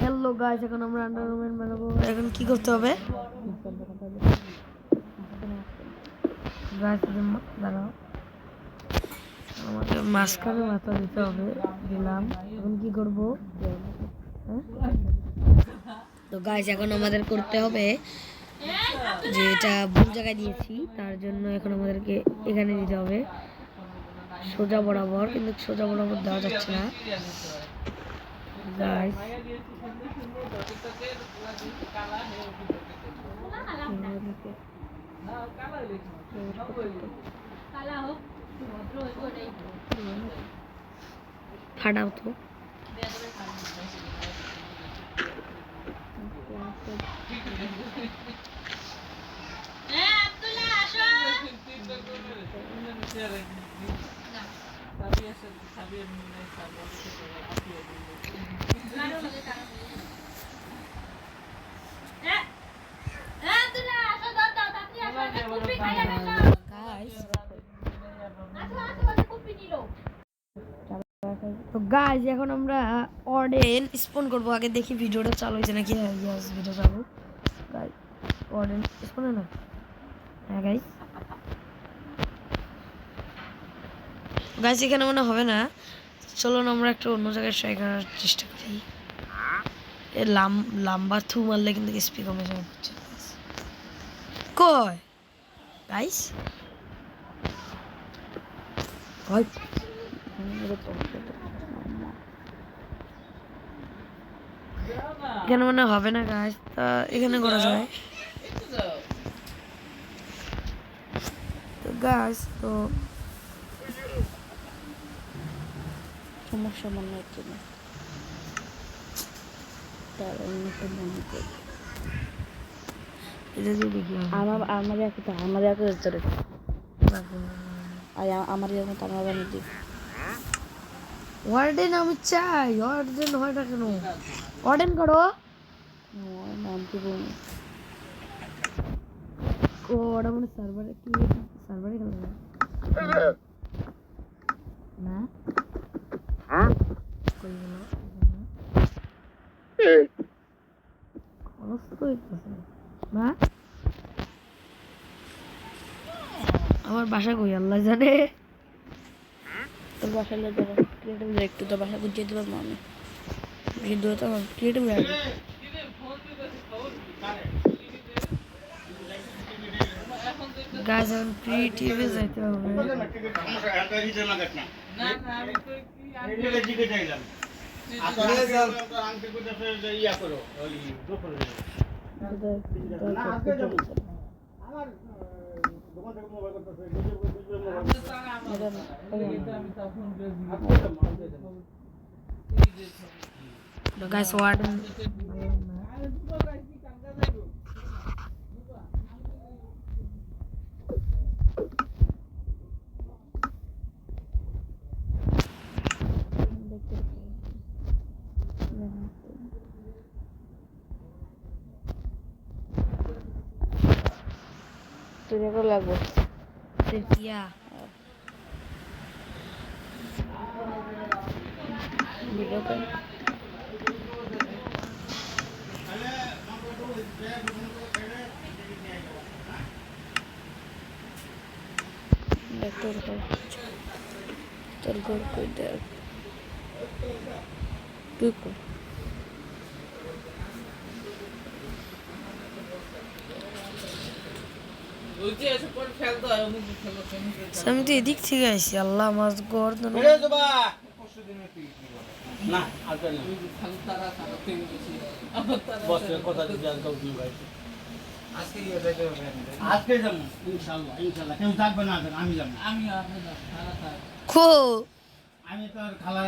Hello guys, এখন আমরা underwear বানাবো। এখন কি করতে হবে গাইস? দাঁড়াও, আমাকে মাঝখানে মাথা দিতে হবে। দিলাম। এখন কি করবো? তো গাইস, এখন আমাদের করতে হবে যে এটা ভুল জায়গায় দিয়েছি, তার জন্য এখন আমাদেরকে এখানে দিতে হবে সোজা বরাবর, কিন্তু সোজা বরাবর দেওয়া যাচ্ছে না গাইস। ফাটাও তো। তো গাইস, এখন আমরা অর্ডেন স্পন করবো। আগে দেখি ভিডিওটা চালু হয়েছে নাকি। ইয়েস, ভিডিও চালু। গাইস, অর্ডেন স্পন না? হ্যাঁ গাইস। গাইস, এখানে মনে হবে না। চলো না আমরা একটা অন্য জায়গায় ট্রাই করার চেষ্টা করি। এ লম্বা থু মারলে কিন্তু স্পিড কমে যাবে। কই গাইস? কই? এখানে মনে হবে না গাইস, তা এখানে করা যায়। তো গাইস, তো সমস্যা মনে হচ্ছে না, তার অন্যটা মনে করি। এটা দিয়ে দেখি আমার এক ধরে আমার আমার বানিয়ে দিই। ওয়ার্ডেন আমি চাই। ওয়ার্ডেন হয় না কেন? ওয়ার্ডেন করো। নাম কি বলবো? ও ওটা মানে সার্ভারে কি? সার্ভারে গেল না? কই গেল? না, আমার বাসা কই আল্লাহ জানে। তোর বাসায় যাবো, ক্রিয়েটিভ একটু তো বাসা বুঝিয়ে দিলাম আমি। বেশি দূরে তো ক্রিয়েটিভ লাগবে। গাইস, এখন ক্রিয়েটিভে যাইতে হবে। গাইস, ওয়ার্ডেন তুই এখন লাগবো ইয়া ভিডিওতে তোর ঘর কই দেখ তুই কর। আমি তো এদিক থেকে আসি। আল্লাহ মাছ গর না আজকে যাবো ইনশাআল্লাহ। কেউ থাকবে না, আমি যাবো। খো আমি তো আর খালা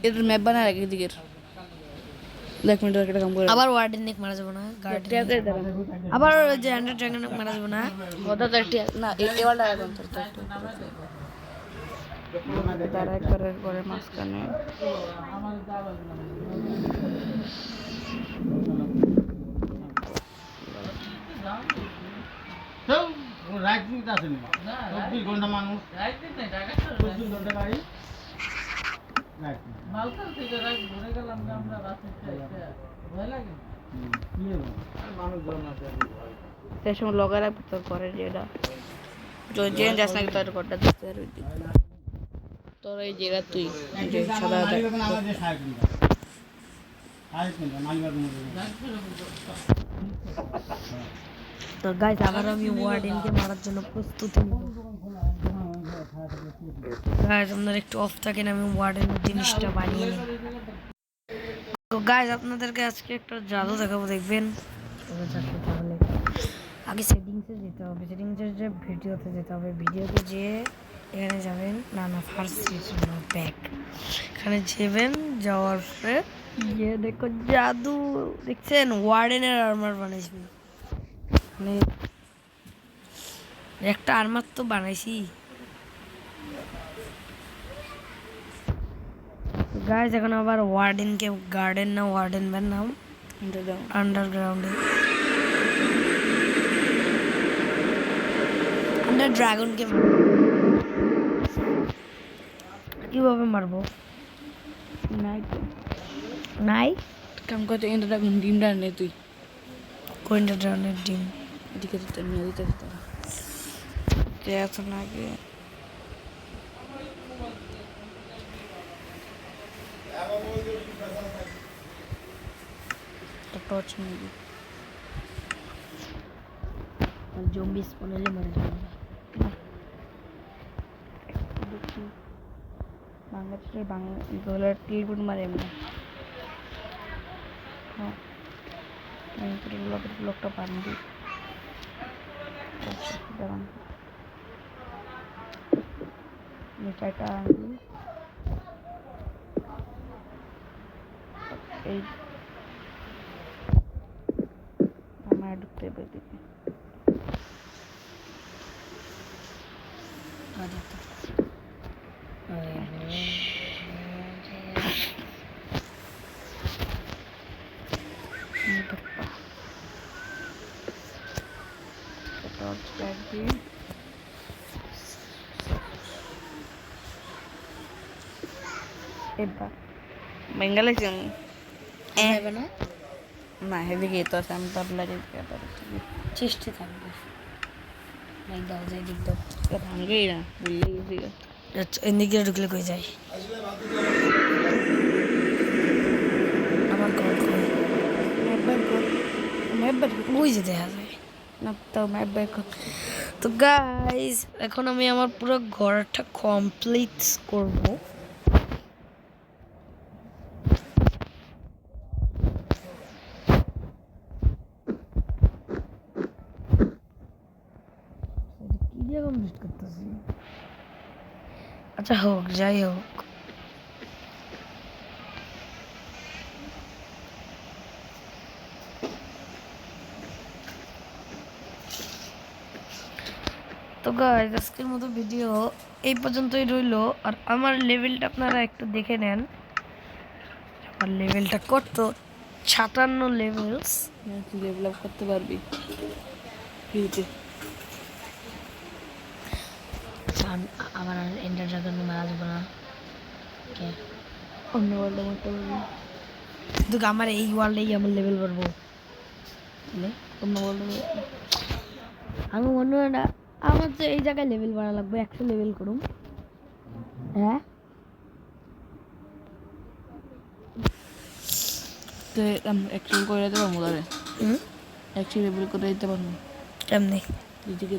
এটার ম্যাপ বানা রাখি দিকের দেখ মিনিট একটা কাম করে আবার ওয়ার্ডেন নেক মারা যাবে না। গার্ডেন আবার যে আন্ডার ড্রাগন নেক মারা যাবে না। ওটা তো একটা না এবারটা এখন তোর তারা একবারের পরে মাঝখানে রাজনীতি আছে না, 24 ঘন্টা মানুষ 24 ঘন্টা গাড়ি রাজনীতি। সেই সময় লগা রাখবি তোর ঘরের যেটা যদি জেনে যাস নাকি তোর ঘরটা দেখতে পারবি তোর এই জায়গা তুই যে সাদা তো গাইস আবার আমি ওয়ার্ডেনকে মারার জন্য প্রস্তুতি নিব। গাইস আপনারা একটু অফ থাকেন, আমি ওয়ার্ডেনের জিনিসটা বানিয়ে নিই। তো গাইস আপনাদেরকে আজকে একটা জাদু দেখাবো, দেখবেন। তাহলে আগে সেটিংসে যেতে হবে, সেটিংসের যে ভিডিওতে যেতে হবে, ভিডিওতে যেয়ে এখানে যাবেন, না ফার্স্ট ব্যাক, এখানে যাবেন, যাওয়ার পরে গিয়ে দেখো জাদু, দেখছেন ওয়ার্ডেনের আর্মার বানাইছি, মানে একটা আর্মার তো বানাইছি। গাইস এখন আবার ওয়ার্ডেনকে গার্ডেন না ওয়ার্ডেন বানাম আন্ডারগ্রাউন্ডে, আন্ডার ড্রাগনকে কিভাবে মারবো? নাই নাই কাম করতে ইন্দ্রটা ডিমটা নে তুই কোয়েন্ডা ড্রাগনের ডিম এদিকে দিতে নিয়ে দিতে দিতে এখন আগে টর্চ নিবি জম্বি স্পন হলে মরে যাবে। বাংলাদেশের বাংলা টিরপুট মারে এমনি হ্যাঁ ব্লকটা বান্ধি দাঁড়ান মিঠাইটা আনবি এই আমার ঢুকতে দিবি টর্চ লাগবে এবার বেঙ্গালে না না এদিকে তো আমি তো আপনার চেষ্টা থাকবে, লাইক দাও যাই দিক দাও, ভাঙবেই না বললেই গেছি আচ্ছা এদিকে ঢুকলে কই যাই, আমার ঘর কই, ওই যে দেখা যায় না তো ম্যাপ ব্যাক তো গাইস এখন আমি আমার পুরো ঘরটা কমপ্লিট করব। কি দিয়ে কমপ্লিট করতেছি? আচ্ছা হোক, যাই হোক, তো গাইস আজকের মতো ভিডিও এই পর্যন্তই রইলো। আর আমার লেভেলটা আপনারা একটু দেখে নেন, আমার লেভেলটা কত, 57 লেভেলস। তুই ডেভেলপ করতে পারবি ফ্রিতে আমার এন্ডার ড্রাগন মারা যাবে না, অন্য ওয়ার্ল্ডে মারতে পারবি কিন্তু আমার এই ওয়ার্ল্ডেই আমার লেভেল বাড়বো, অন্য ওয়ার্ল্ডে আমি অন্য একটা, আমার তো এই জায়গায় লেভেল বাড়া লাগবে, 100 লেভেল করুন। হ্যাঁ তো অ্যাকচুয়ালি করে দিতে পারবো তাহলে অ্যাকচুয়ালি লেভেল করে দিতে পারবো এমনি। নিজেকে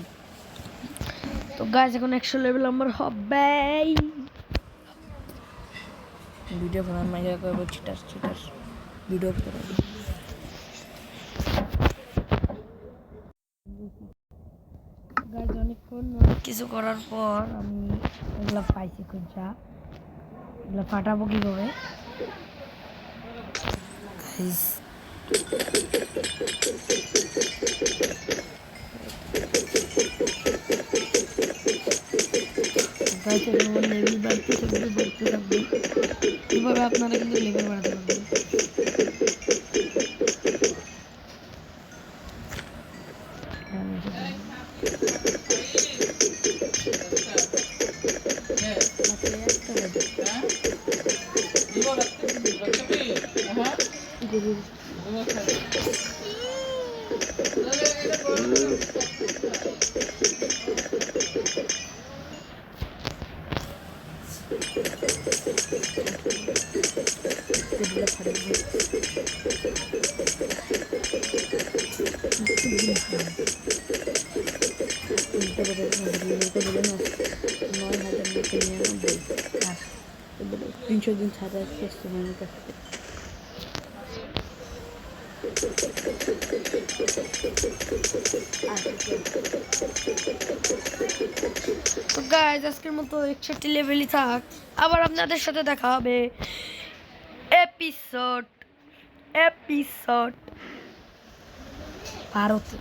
তো গাছ এখন 100 লেভেল আমার হবে। ভিডিও বানার মাঝে করবো চিটার ভিডিও করে গাছ অনেকক্ষণ অনেক কিছু করার পর আমি এগুলো পাইছি, খুঁজা এগুলো ফাটাবো কীভাবে গাইস? গাইস আমার লেভেল বাড়তে থাকবে, এভাবে আপনারা কিন্তু লেভেল বাড়াতে পারবেন। তিনশো দিন ছাড়া চেষ্টা আমার কাছে তো গাইজ আজকের মতো 61 লেভেলই থাক, আবার আপনাদের সাথে দেখা হবে এপিসোড ভারতে।